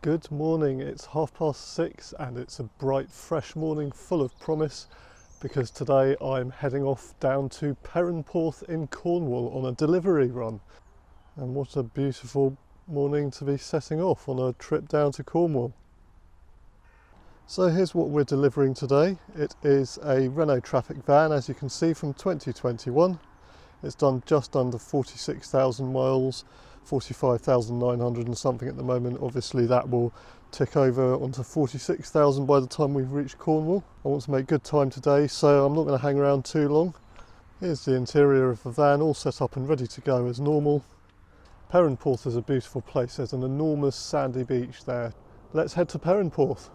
Good morning, it's 6:30 and it's a bright fresh morning full of promise because today I'm heading off down to Perranporth in Cornwall on a delivery run. And what a beautiful morning to be setting off on a trip down to Cornwall. So here's what we're delivering today. It is a Renault Traffic van, as you can see, from 2021. It's done just under 46,000 miles, 45,900 and something at the moment. Obviously that will tick over onto 46,000 by the time we've reached Cornwall. I want to make good time today, so I'm not going to hang around too long. Here's the interior of the van, all set up and ready to go as normal. Perranporth is a beautiful place. There's an enormous sandy beach there. Let's head to Perranporth.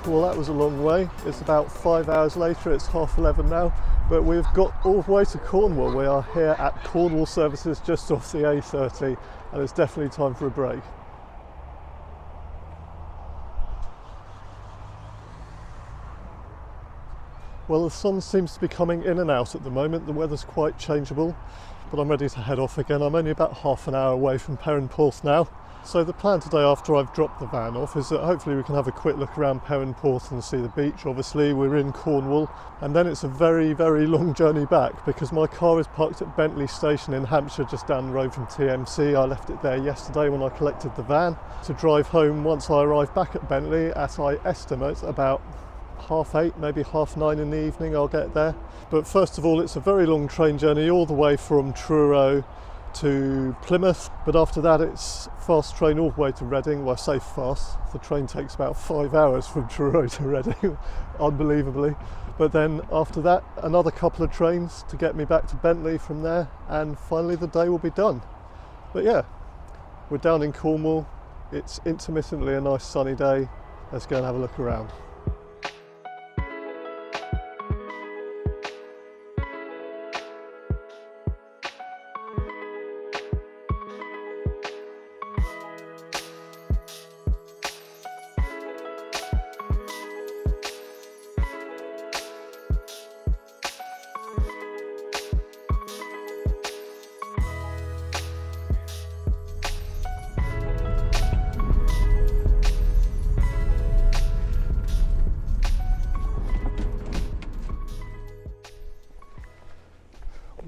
Well, that was a long way. It's about 5 hours later, it's 11:30 now, but we've got all the way to Cornwall. We are here at Cornwall Services just off the A30, and it's definitely time for a break. Well, the sun seems to be coming in and out at the moment. The weather's quite changeable, but I'm ready to head off again. I'm only about half an hour away from Perranporth now. So the plan today, after I've dropped the van off, is that hopefully we can have a quick look around Perranporth and see the beach. Obviously we're in Cornwall, and then it's a very, very long journey back because my car is parked at Bentley station in Hampshire, just down the road from TMC. I left it there yesterday when I collected the van to drive home once I arrive back at Bentley at, I estimate, about 8:30, maybe 9:30 in the evening I'll get there. But first of all, it's a very long train journey all the way from Truro to Plymouth, but after that it's fast train all the way to Reading. Well, I say fast, the train takes about 5 hours from Truro to Reading, unbelievably. But then after that, another couple of trains to get me back to Bentley from there, and finally the day will be done. But yeah, we're down in Cornwall. It's intermittently a nice sunny day. Let's go and have a look around.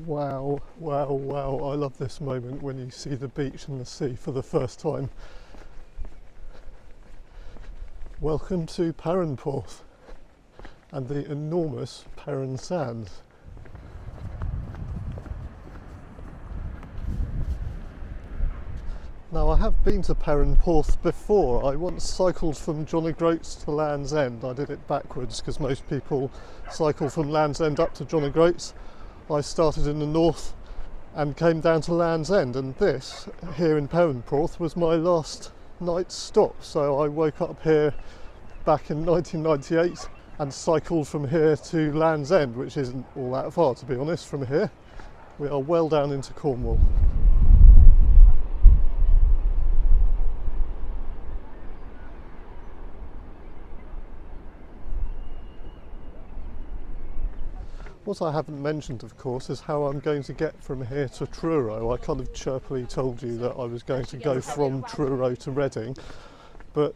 Wow, wow, wow, I love this moment when you see the beach and the sea for the first time. Welcome to Perranporth and the enormous Perran Sands. Now, I have been to Perranporth before. I once cycled from John O'Groats to Land's End. I did it backwards because most people cycle from Land's End up to John O'Groats. I started in the north and came down to Land's End, and this here in Perranporth was my last night's stop. So I woke up here back in 1998 and cycled from here to Land's End, which isn't all that far, to be honest, from here. We are well down into Cornwall. What I haven't mentioned, of course, is how I'm going to get from here to Truro. I kind of chirpily told you that I was going to go from Truro to Reading, but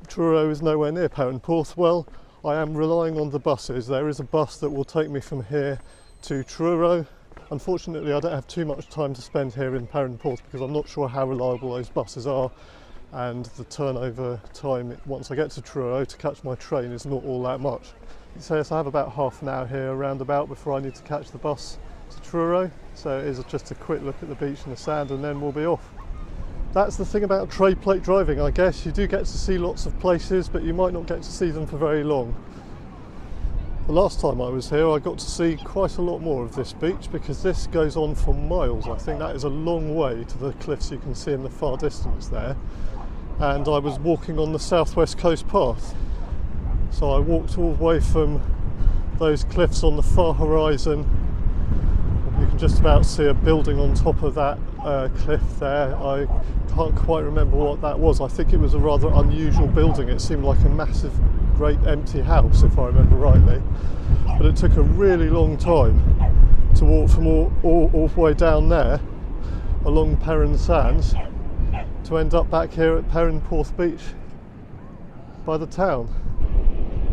Truro is nowhere near Perranporth. Well, I am relying on the buses. There is a bus that will take me from here to Truro. Unfortunately, I don't have too much time to spend here in Perranporth because I'm not sure how reliable those buses are, and the turnover time once I get to Truro to catch my train is not all that much. So I have about half an hour here roundabout before I need to catch the bus to Truro. So it is just a quick look at the beach and the sand, and then we'll be off. That's the thing about trade plate driving, I guess. You do get to see lots of places, but you might not get to see them for very long. The last time I was here, I got to see quite a lot more of this beach because this goes on for miles. I think that is a long way to the cliffs you can see in the far distance there. And I was walking on the southwest coast path. So I walked all the way from those cliffs on the far horizon. You can just about see a building on top of that cliff there. I can't quite remember what that was. I think it was a rather unusual building. It seemed like a massive, great empty house, if I remember rightly. But it took a really long time to walk from all the way down there along Perran Sands to end up back here at Perranporth Beach by the town.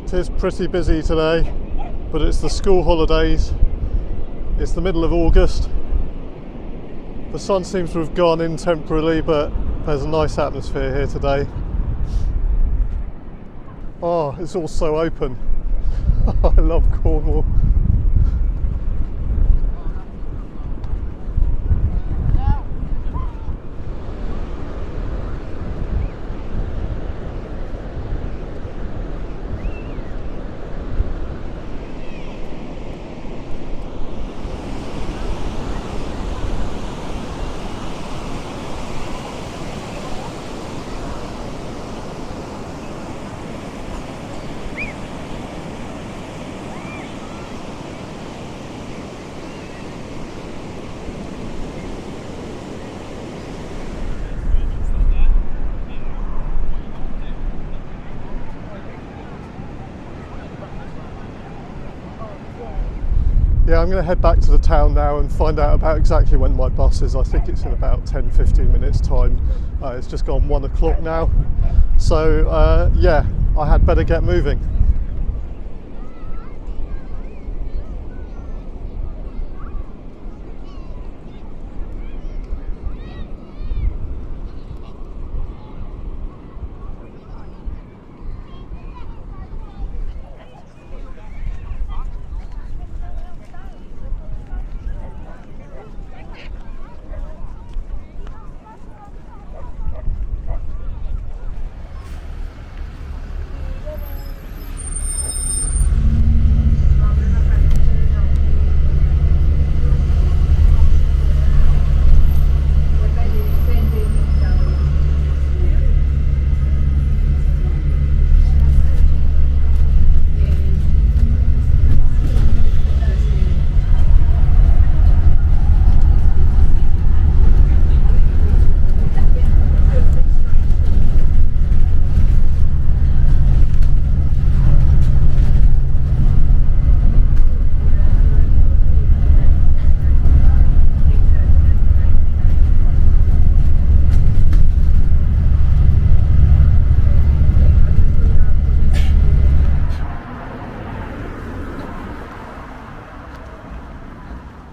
It is pretty busy today, but it's the school holidays. It's the middle of August. The sun seems to have gone in temporarily, but there's a nice atmosphere here today. Oh, it's all so open. I love Cornwall. Yeah, I'm going to head back to the town now and find out about exactly when my bus is. I think it's in about 10-15 minutes time. It's just gone 1 o'clock now. So yeah, I had better get moving.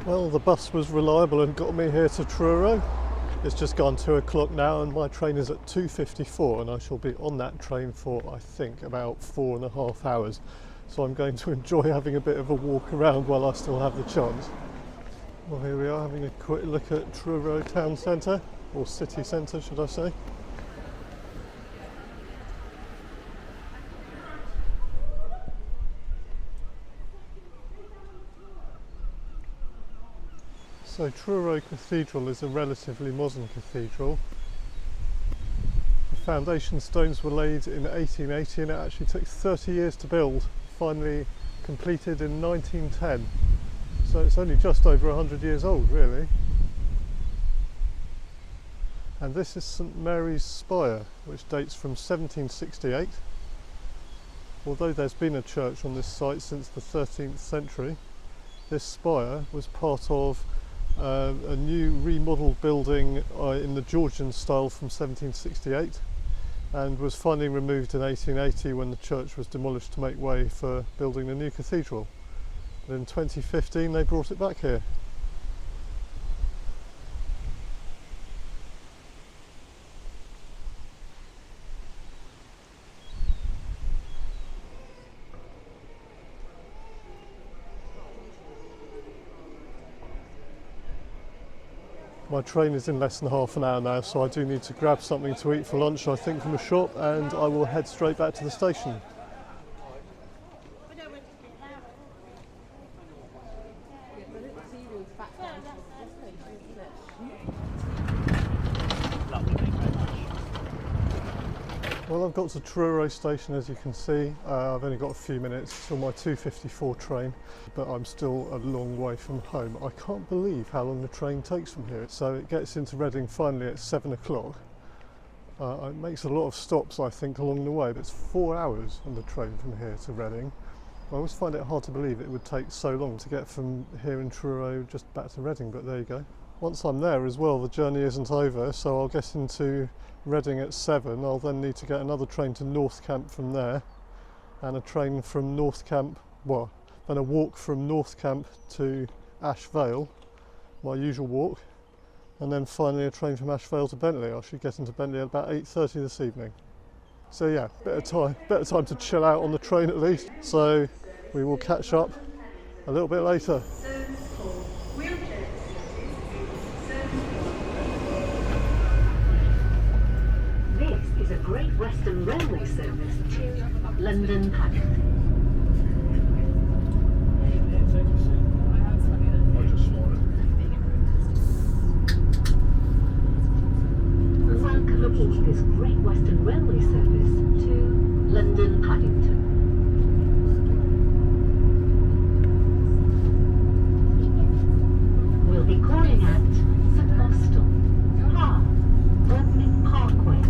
Well, the bus was reliable and got me here to Truro. It's just gone 2 o'clock now and my train is at 2:54 and I shall be on that train for, I think, about 4.5 hours. So I'm going to enjoy having a bit of a walk around while I still have the chance. Well, here we are having a quick look at Truro town centre, or city centre should I say. So Truro Cathedral is a relatively modern cathedral. The foundation stones were laid in 1880 and it actually took 30 years to build, finally completed in 1910. So it's only just over 100 years old really. And this is St Mary's Spire, which dates from 1768. Although there's been a church on this site since the 13th century, this spire was part of a new remodelled building in the Georgian style from 1768 and was finally removed in 1880 when the church was demolished to make way for building the new cathedral. But in 2015 they brought it back here. My train is in less than half an hour now, so I do need to grab something to eat for lunch, I think, from a shop, and I will head straight back to the station. Well, I've got to Truro station, as you can see. I've only got a few minutes till my 2:54 train, but I'm still a long way from home. I can't believe how long the train takes from here. So it gets into Reading finally at 7 o'clock. It makes a lot of stops, I think, along the way, but it's 4 hours on the train from here to Reading. I always find it hard to believe it would take so long to get from here in Truro just back to Reading, but there you go. Once I'm there as well, the journey isn't over, so I'll get into Reading at 7. I'll then need to get another train to North Camp from there, and a train from North Camp, well, then a walk from North Camp to Ash Vale, my usual walk, and then finally a train from Ash Vale to Bentley. I should get into Bentley at about 8:30 this evening. So yeah, better time to chill out on the train at least. So we will catch up a little bit later. This is a Great Western Railway service to London Paddington. Welcome aboard this Great Western Railway service to London Paddington. We'll be calling at St Austell, Park, Opening Parkway.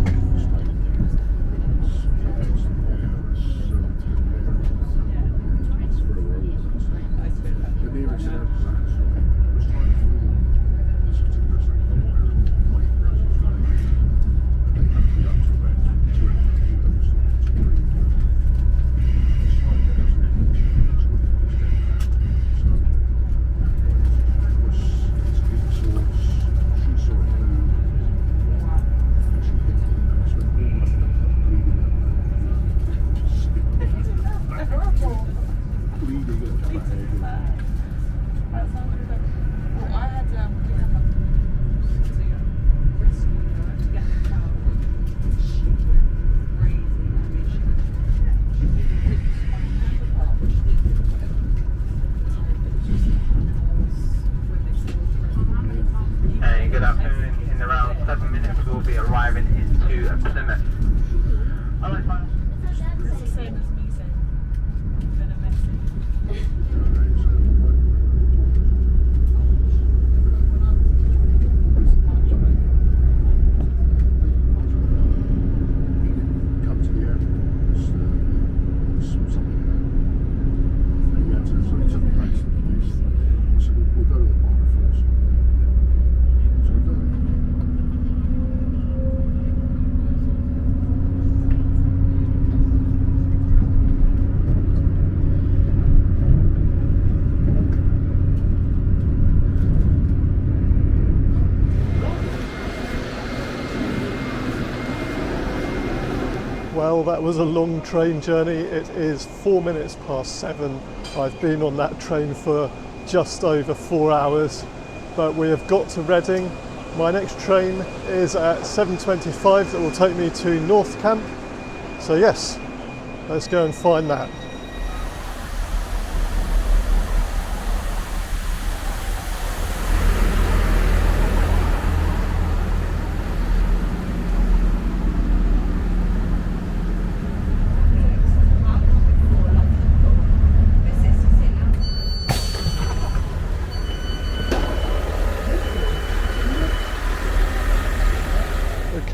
Well, that was a long train journey. It is 4 minutes past 7. I've been on that train for just over 4 hours, but we have got to Reading. My next train is at 7:25 that will take me to North Camp. So yes, let's go and find that.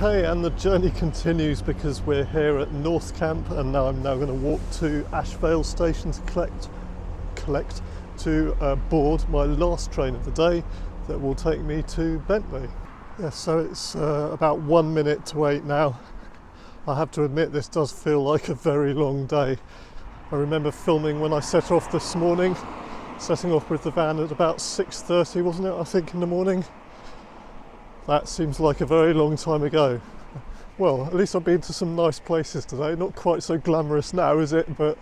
Okay, and the journey continues because we're here at North Camp, and now I'm going to walk to Ashvale station to board my last train of the day that will take me to Bentley. Yeah, so it's about 1 minute to 8 now. I have to admit this does feel like a very long day. I remember filming when I set off this morning, setting off with the van at about 6:30, wasn't it, I think, in the morning. That seems like a very long time ago. Well, at least I've been to some nice places today. Not quite so glamorous now, is it? But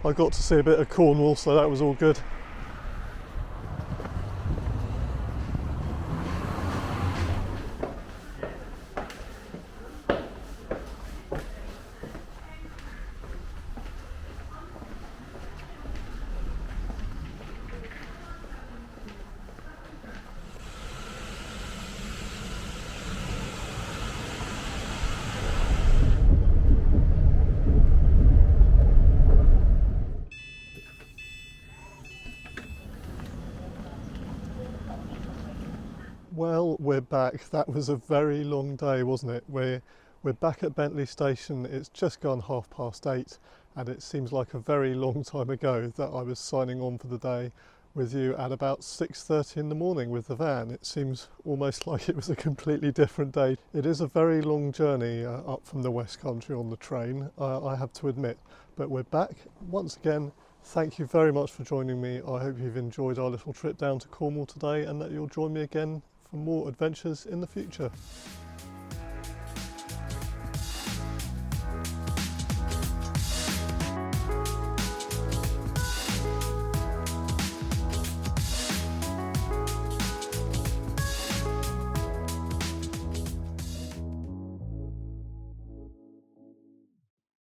I got to see a bit of Cornwall, so that was all good. Well, we're back. That was a very long day, wasn't it? We're back at Bentley station. It's just gone 8:30, and it seems like a very long time ago that I was signing on for the day with you at about 6:30 in the morning with the van. It seems almost like it was a completely different day. It is a very long journey up from the West Country on the train, I have to admit. But we're back once again. Thank you very much for joining me. I hope you've enjoyed our little trip down to Cornwall today, and that you'll join me again for more adventures in the future.